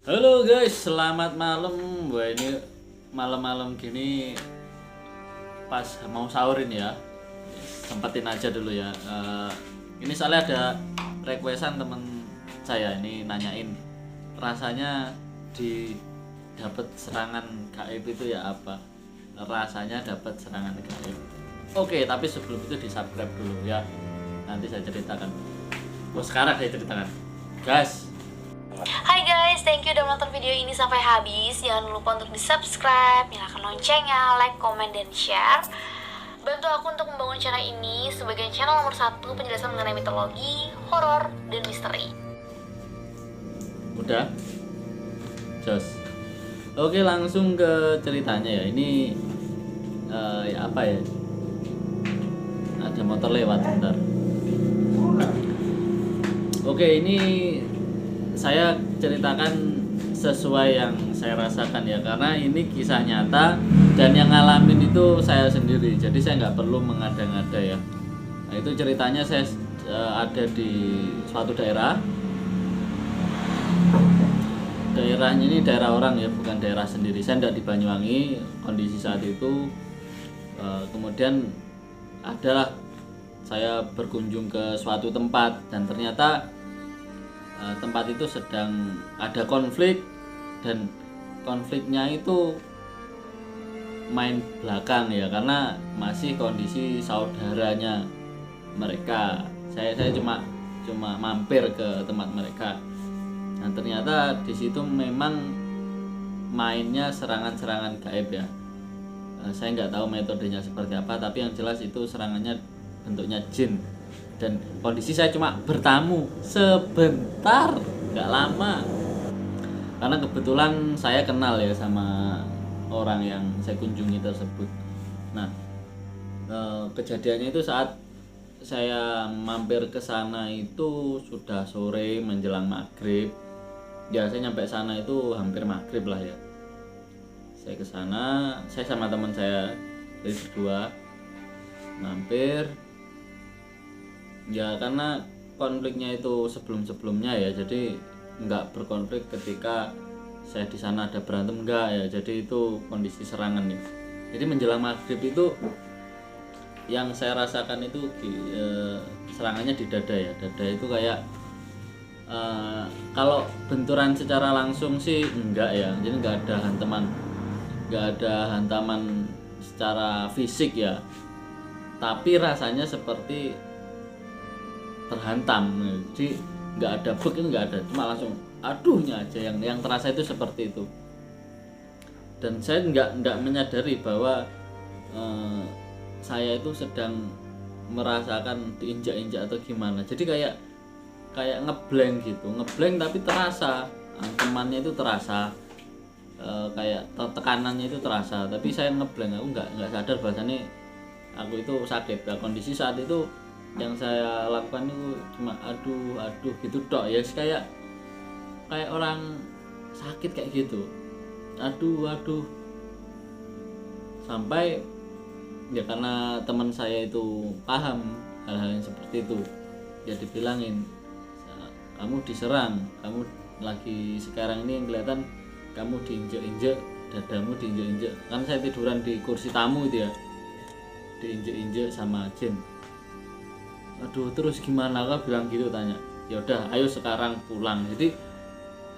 Halo guys, selamat malam. Wah ini malam-malam gini pas mau sahurin ya. Sempetin aja dulu ya. Ini soalnya ada requestan temen saya ini nanyain rasanya di dapat serangan gaib itu ya apa? Rasanya dapat serangan gaib. Oke, tapi sebelum itu di subscribe dulu ya. Nanti saya ceritakan. Sekarang saya ceritakan, guys. Hai guys, thank you udah menonton video ini sampai habis. Jangan lupa untuk di subscribe, nyalakan loncengnya, like, comment, dan share. Bantu aku untuk membangun channel ini sebagai channel nomor 1 penjelasan mengenai mitologi, horor, dan misteri. Udah? Jos. Oke, langsung ke ceritanya ya. Ini ya apa ya? Ada motor lewat bentar. Oke, ini saya ceritakan sesuai yang saya rasakan ya, karena ini kisah nyata dan yang ngalamin itu saya sendiri, jadi saya nggak perlu mengada-ngada ya. Nah, itu ceritanya saya ada di suatu daerah. Daerahnya ini daerah orang ya, bukan daerah sendiri. Saya tidak di Banyuwangi kondisi saat itu. Kemudian adalah saya berkunjung ke suatu tempat dan ternyata tempat itu sedang ada konflik, dan konfliknya itu main belakang ya, karena masih kondisi saudaranya mereka. Saya cuma mampir ke tempat mereka. Nah, ternyata di situ memang mainnya serangan-serangan gaib ya. Saya nggak tahu metodenya seperti apa, tapi yang jelas itu serangannya bentuknya jin. Dan kondisi saya cuma bertamu sebentar, nggak lama, karena kebetulan saya kenal ya sama orang yang saya kunjungi tersebut. Nah, kejadiannya itu saat saya mampir ke sana itu sudah sore menjelang maghrib. Ya, saya nyampe sana itu hampir maghrib lah ya. Saya ke sana, saya sama teman saya dari berdua mampir. Ya, karena konfliknya itu sebelum-sebelumnya ya, jadi nggak berkonflik ketika saya di sana ada berantem, enggak ya, jadi itu kondisi serangan ya. Jadi menjelang maghrib itu yang saya rasakan itu serangannya di dada ya. Dada itu kayak kalau benturan secara langsung sih enggak ya, jadi nggak ada hantaman secara fisik ya, tapi rasanya seperti terhantam. Jadi nggak ada bek, nggak ada, cuma langsung aduhnya aja yang terasa itu seperti itu. Dan saya nggak menyadari bahwa saya itu sedang merasakan diinjak-injak atau gimana. Jadi kayak ngeblank gitu, tapi terasa temannya itu terasa, kayak tekanannya itu terasa, tapi saya ngeblank, aku nggak sadar bahasanya aku itu sakit. Nah, kondisi saat itu yang saya lakukan itu cuma aduh gitu dok ya, kayak orang sakit kayak gitu, aduh sampai ya, karena teman saya itu paham hal-hal yang seperti itu, ya dibilangin, kamu diserang, kamu lagi sekarang ini yang kelihatan kamu diinjek-injek, dadamu diinjek-injek. Kan saya tiduran di kursi tamu itu ya, diinjek-injek sama jin. Aduh, terus gimana? Kak bilang gitu, tanya. Ya udah, ayo sekarang pulang. Jadi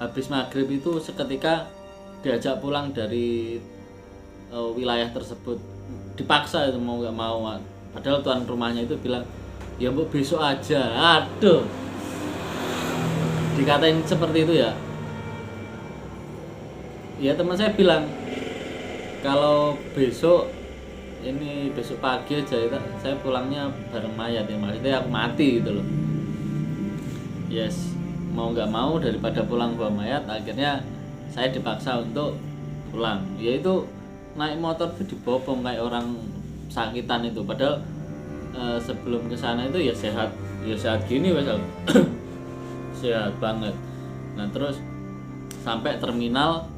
habis maghrib itu seketika diajak pulang dari wilayah tersebut, dipaksa itu, mau nggak mau. Padahal tuan rumahnya itu bilang, ya mbok besok aja. Aduh, dikatain seperti itu ya. Ya, teman saya bilang kalau besok pagi aja ya, saya pulangnya bareng mayat ya, maksudnya aku mati gitu loh. Yes, mau nggak mau daripada pulang bawa mayat, akhirnya saya dipaksa untuk pulang. Yaitu naik motor itu dibopong kayak orang sakitan itu, padahal sebelum kesana itu ya sehat gini wes aku. Sehat banget. Nah, terus sampai terminal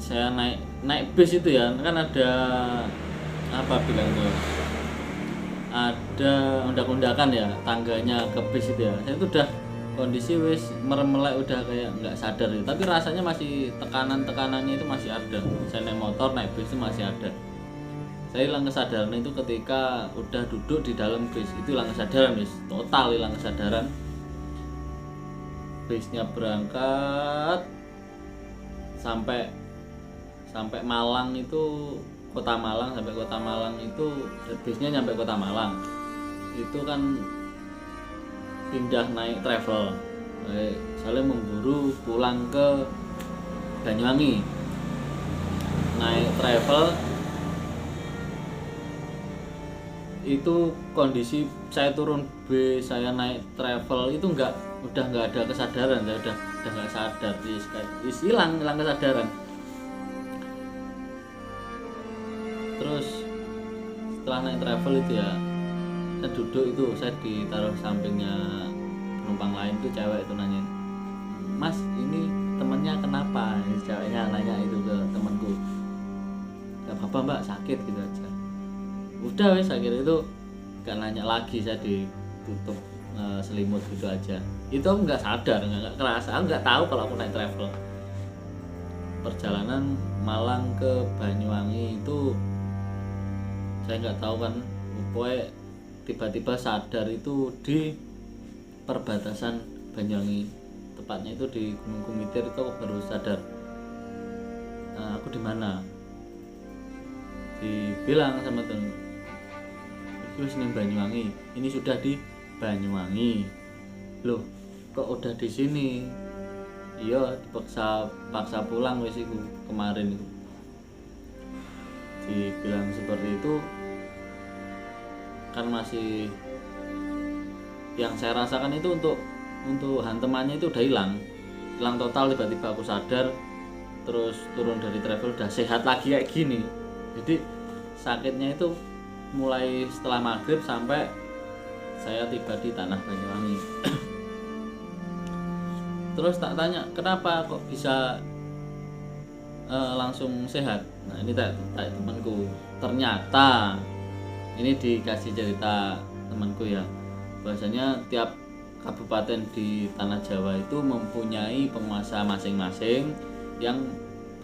saya naik bis itu ya, kan ada apa bilangnya, ada undak-undakan ya, tangganya ke bis itu ya. Saya itu udah kondisi wis meremelek udah kayak nggak sadar gitu. Tapi rasanya masih tekanannya itu masih ada. Saya naik motor, naik bis itu masih ada. Saya hilang kesadaran itu ketika udah duduk di dalam bis, itu hilang kesadaran, bis total hilang kesadaran. Bisnya berangkat sampai Malang itu, kota Malang, sampai kota Malang itu bisnya nyampe kota Malang itu kan pindah naik travel, saya memburu pulang ke Banyuwangi naik travel. Itu kondisi saya turun bis, saya naik travel itu udah nggak ada kesadaran, saya udah nggak sadar, hilang kesadaran. Terus setelah naik travel itu ya, saya duduk itu, saya ditaruh sampingnya penumpang lain tuh, cewek itu nanya, "Mas, ini temennya kenapa?" Ceweknya nanya itu ke temanku. "Gak apa-apa mbak, sakit," gitu aja. Udah wes, akhirnya itu gak nanya lagi, saya ditutup selimut gitu aja. Itu aku nggak sadar, nggak kerasa, aku nggak tahu kalau aku naik travel. Perjalanan Malang ke Banyuwangi itu saya nggak tahu kan, pokoknya tiba-tiba sadar itu di perbatasan Banyuwangi, tepatnya itu di Gunung Kumitir. Itu aku baru sadar, aku di mana. Dibilang sama temen, "Ini wis ning Banyuwangi, ini sudah di Banyuwangi." "Loh, kok udah di sini?" "Iya, paksa pulang wis iku kemarin itu." Dibilang seperti itu kan masih, yang saya rasakan itu untuk hantemannya itu udah hilang total. Tiba-tiba aku sadar, terus turun dari travel udah sehat lagi kayak gini. Jadi sakitnya itu mulai setelah maghrib sampai saya tiba di tanah Banyuwangi. Terus tak tanya, "Kenapa kok bisa langsung sehat?" Nah ini tak temanku. Ternyata ini dikasih cerita temanku ya, bahwasanya tiap kabupaten di tanah Jawa itu mempunyai penguasa masing-masing yang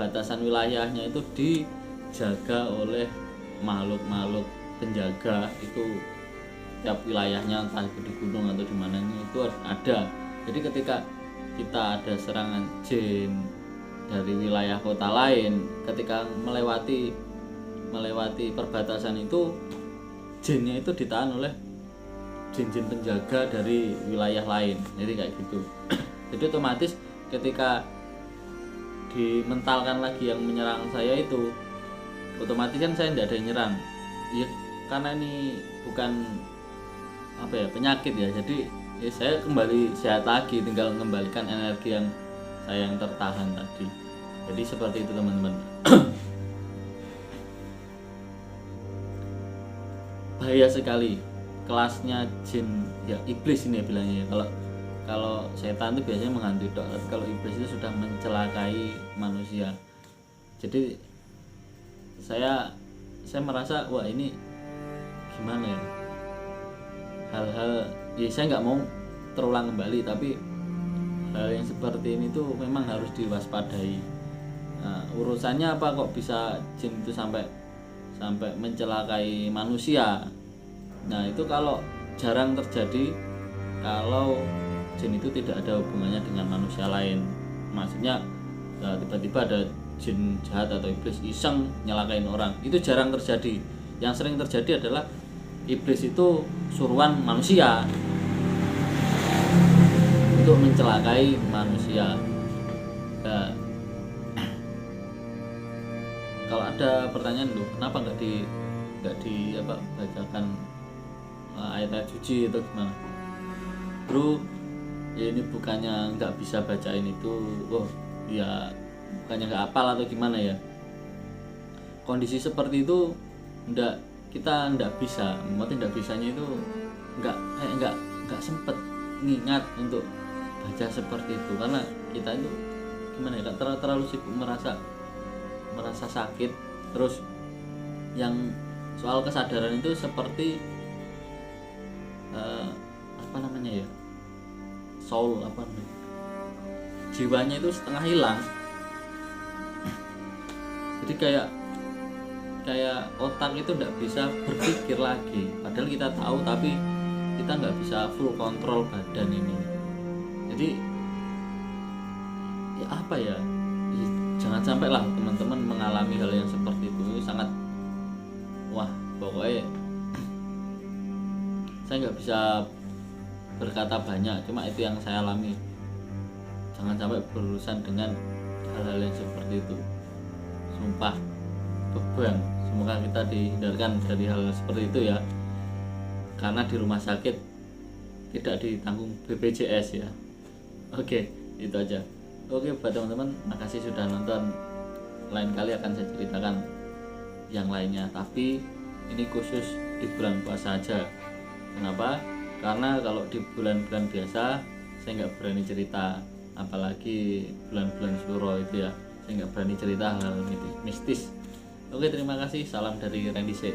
batasan wilayahnya itu dijaga oleh makhluk-makhluk penjaga. Itu tiap wilayahnya, entah itu di gunung atau di mana, itu ada. Jadi ketika kita ada serangan jin dari wilayah kota lain, ketika melewati perbatasan itu, jinnya itu ditahan oleh jin-jin penjaga dari wilayah lain. Jadi kayak gitu. Jadi otomatis ketika dimentalkan lagi yang menyerang saya itu, otomatis kan saya tidak ada yang nyerang ya, karena ini bukan penyakit ya. Jadi saya kembali sehat lagi, tinggal mengembalikan energi yang saya tertahan tadi. Jadi seperti itu teman-teman. Bahaya sekali kelasnya jin ya, iblis ini ya bilangnya. Kalau setan itu biasanya menghantui dok, tapi kalau iblis itu sudah mencelakai manusia. Jadi saya merasa, wah ini gimana ya, hal-hal ya, saya nggak mau terulang kembali, tapi hal yang seperti ini tuh memang harus diwaspadai. Nah, urusannya apa kok bisa jin itu sampai mencelakai manusia? Nah itu kalau jarang terjadi, kalau jin itu tidak ada hubungannya dengan manusia lain. Maksudnya tiba-tiba ada jin jahat atau iblis iseng nyelakain orang, itu jarang terjadi. Yang sering terjadi adalah iblis itu suruhan manusia untuk mencelakai manusia. Nah, kalau ada pertanyaan, loh kenapa nggak di bacakan ayat-ayat suci atau gimana, bro? Ya ini bukannya nggak bisa bacain itu, ya bukannya nggak hafal atau gimana ya. Kondisi seperti itu kita nggak bisa, maksudnya nggak bisanya itu nggak sempet ngingat untuk baca seperti itu, karena kita itu gimana ya, terlalu sibuk merasa sakit. Terus yang soal kesadaran itu seperti soul apa namanya, jiwanya itu setengah hilang. Jadi kayak otak itu nggak bisa berpikir lagi, padahal kita tahu tapi kita nggak bisa full kontrol badan ini. Jadi ya apa ya, jangan sampai lah teman-teman mengalami hal yang seperti itu. Sangat wah, pokoknya saya nggak bisa berkata banyak, cuma itu yang saya alami. Jangan sampai berurusan dengan hal-hal yang seperti itu, sumpah beban. Semoga kita dihindarkan dari hal seperti itu ya, karena di rumah sakit tidak ditanggung BPJS ya. Oke, itu aja. Oke, buat teman-teman, makasih sudah nonton. Lain kali akan saya ceritakan yang lainnya, tapi ini khusus di bulan puasa aja. Kenapa? Karena kalau di bulan-bulan biasa saya nggak berani cerita, apalagi bulan-bulan Syuro itu ya, saya nggak berani cerita hal mistis. Oke, terima kasih. Salam dari Randy C.